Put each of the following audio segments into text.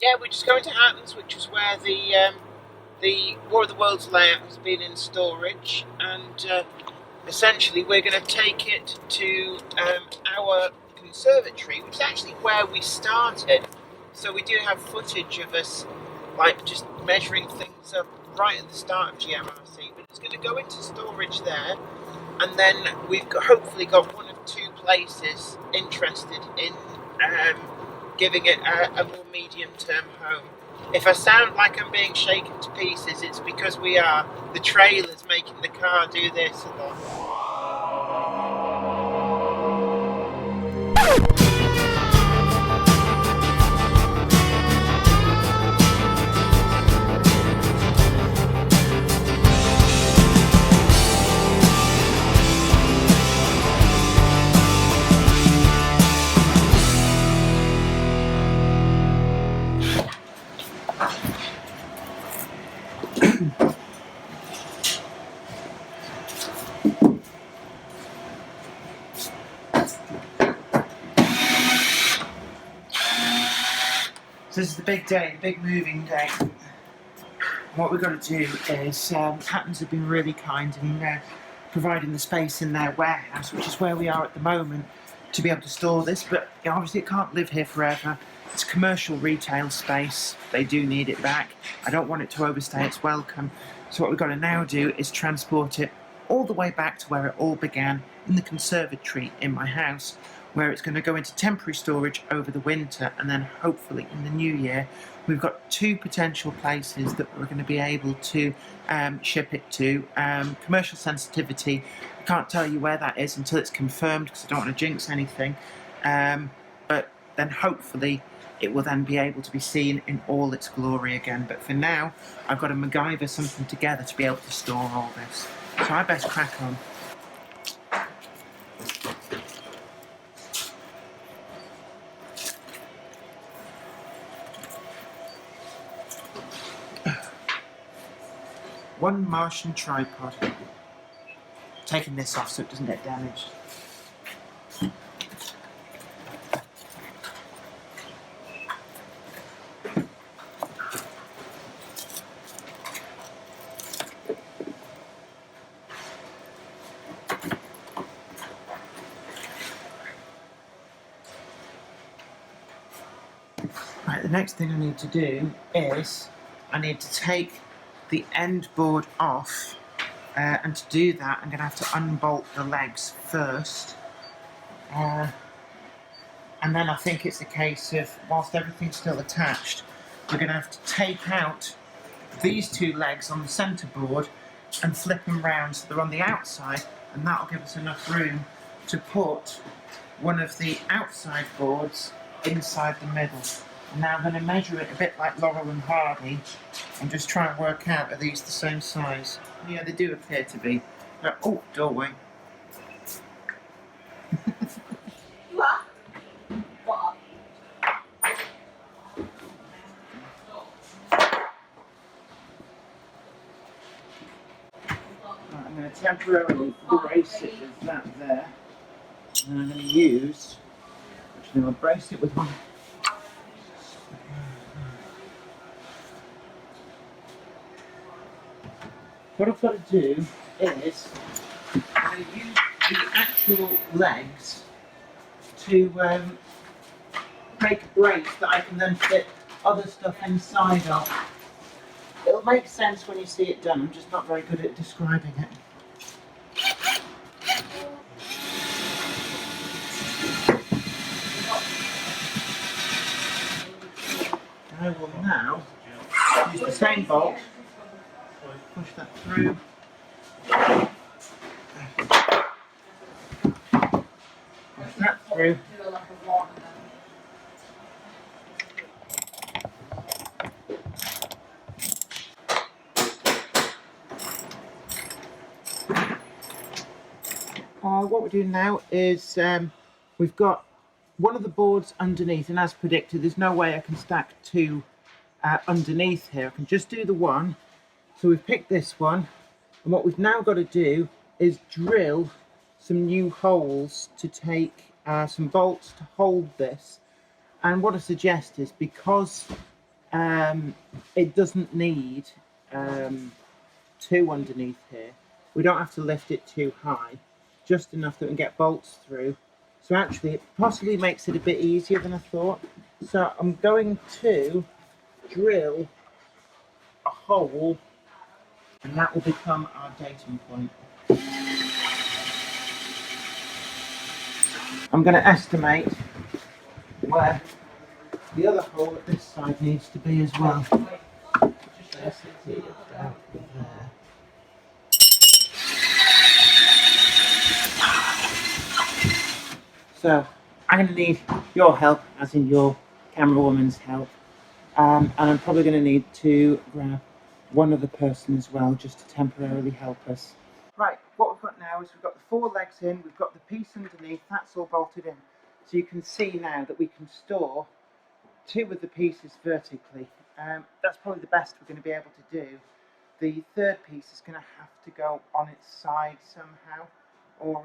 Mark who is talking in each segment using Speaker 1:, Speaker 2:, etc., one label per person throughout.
Speaker 1: Yeah, we're just going to Hattons, which is where the War of the Worlds layout has been in storage, and essentially we're going to take it to our conservatory, which is actually where we started. So we do have footage of us like just measuring things up right at the start of GMRC, but it's going to go into storage there, and then hopefully got one of two places interested in giving it a more medium-term home. If I sound like I'm being shaken to pieces, it's because we are. The trailer's making the car do this and that. So this is the big day, the big moving day. What we've got to do is, Hattons have been really kind in providing the space in their warehouse, which is where we are at the moment, to be able to store this, but obviously it can't live here forever. It's commercial retail space, they do need it back. I don't want it to overstay its welcome, so what we've got to now do is transport it all the way back to where it all began, in the conservatory in my house, where it's going to go into temporary storage over the winter, and then hopefully in the new year we've got two potential places that we're going to be able to ship it to. Commercial sensitivity, I can't tell you where that is until it's confirmed because I don't want to jinx anything, but then hopefully it will then be able to be seen in all its glory again. But for now I've got to MacGyver something together to be able to store all this, so I best crack on. One Martian tripod. Taking this off so it doesn't get damaged. Right, the next thing I need to do is I need to take the end board off, and to do that I'm going to have to unbolt the legs first, and then I think it's a case of, whilst everything's still attached, we're going to have to take out these two legs on the centre board and flip them round so they're on the outside, and that'll give us enough room to put one of the outside boards inside the middle. And now I'm going to measure it a bit like Laurel and Hardy and just try and work out, are these the same size? Yeah, they do appear to be. Oh, doorway.
Speaker 2: What?
Speaker 1: Right, I'm going to temporarily brace it with that there. And I'm going to use, actually I'll brace it with one. What I've got to do is I'm going to use the actual legs to make a brace that I can then fit other stuff inside of. It'll make sense when you see it done, I'm just not very good at describing it. I will now use the same bolt, push that through, push that through, what we're doing now is we've got one of the boards underneath, and as predicted there's no way I can stack two underneath here. I can just do the one. So we've picked this one, and what we've now got to do is drill some new holes to take some bolts to hold this. And what I suggest is, because it doesn't need two underneath here. We don't have to lift it too high, just enough that we can get bolts through. So actually it possibly makes it a bit easier than I thought. So I'm going to drill a hole, and that will become our dating point. I'm going to estimate where the other hole at this side needs to be as well. Just place it here, about there. So I'm going to need your help, as in your camera woman's help, and I'm probably going to need to grab one other person as well, just to temporarily help us. Right, what we've got now is we've got the four legs in, we've got the piece underneath, that's all bolted in. So you can see now that we can store two of the pieces vertically. That's probably the best we're going to be able to do. The third piece is going to have to go on its side somehow, or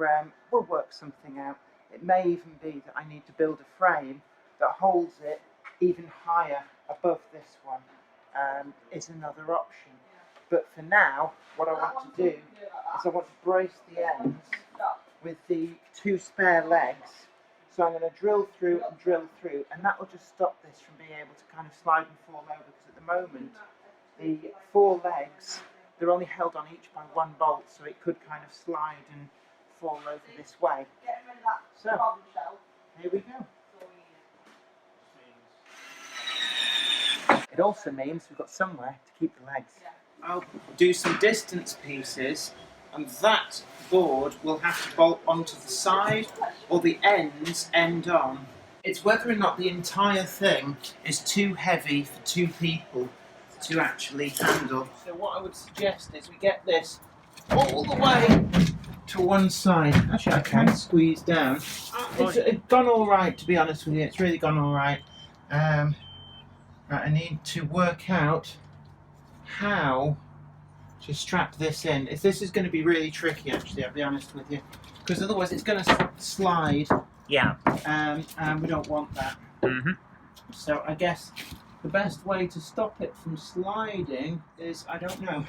Speaker 1: we'll work something out. It may even be that I need to build a frame that holds it even higher above this one, is another option. But for now, what I want to do is I want to brace the ends with the two spare legs. So I'm going to drill through, and that will just stop this from being able to kind of slide and fall over, because at the moment, the four legs, they're only held on each by one bolt, so it could kind of slide and fall over this way. So, here we go. It also means we've got somewhere to keep the legs. I'll do some distance pieces, and that board will have to bolt onto the side, or the ends end on. It's whether or not the entire thing is too heavy for two people to actually handle. So what I would suggest is we get this all the way to one side. Actually, I can squeeze down. It's gone all right, to be honest with you. It's really gone all right. Right, I need to work out how to strap this in. If this is going to be really tricky, actually, I'll be honest with you, because otherwise it's going to slide.
Speaker 3: Yeah.
Speaker 1: And we don't want that.
Speaker 3: Mm-hmm.
Speaker 1: So I guess the best way to stop it from sliding is, I don't know.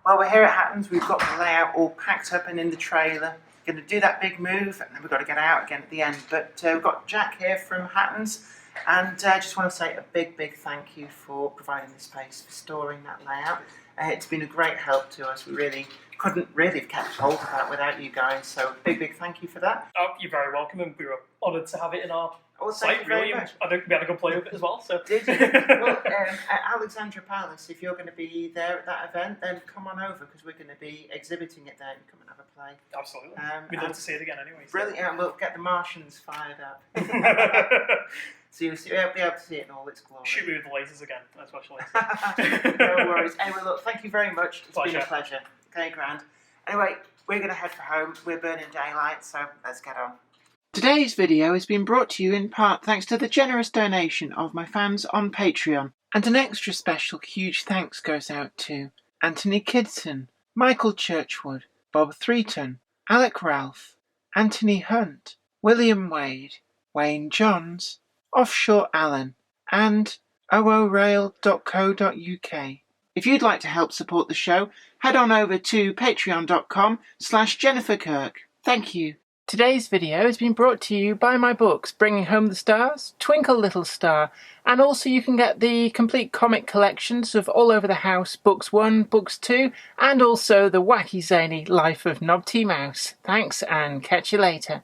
Speaker 1: Well, we're here at Hatton's. We've got the layout all packed up and in the trailer. Going to do that big move, and then we've got to get out again at the end. But we've got Jack here from Hatton's, and I just want to say a big, big thank you for providing the space for storing that layout. It's been a great help to us. We really couldn't really have kept hold of that without you guys, so big, big thank you for that.
Speaker 4: Oh, you're very welcome, and we were honoured to have it in our
Speaker 1: Thank you very much.
Speaker 4: I think we had a good play with it as well. So.
Speaker 1: Did you? Well, at Alexandra Palace, if you're going to be there at that event, then come on over, because we're going to be exhibiting it there, and come and have a play.
Speaker 4: Absolutely. We'd love to see it again anyway. So.
Speaker 1: Brilliant, and we'll get the Martians fired up. So you'll be able to see it in all its glory.
Speaker 4: Shoot me with the lasers again, especially.
Speaker 1: No worries. Anyway, look, thank you very much. It's
Speaker 4: Pleasure.
Speaker 1: been a pleasure. Okay, grand. Anyway, we're going to head for home. We're burning daylight, so let's get on. Today's video has been brought to you in part thanks to the generous donation of my fans on Patreon. And an extra special huge thanks goes out to Anthony Kidson, Michael Churchwood, Bob Threeton, Alec Ralph, Anthony Hunt, William Wade, Wayne Johns, Offshore Allen, and oorail.co.uk. If you'd like to help support the show, head on over to patreon.com/Jennifer Kirk. Thank you. Today's video has been brought to you by my books, Bringing Home the Stars, Twinkle Little Star, and also you can get the complete comic collections of All Over the House, Books 1, Books 2, and also the wacky zany Life of Knob T. Mouse. Thanks, and catch you later.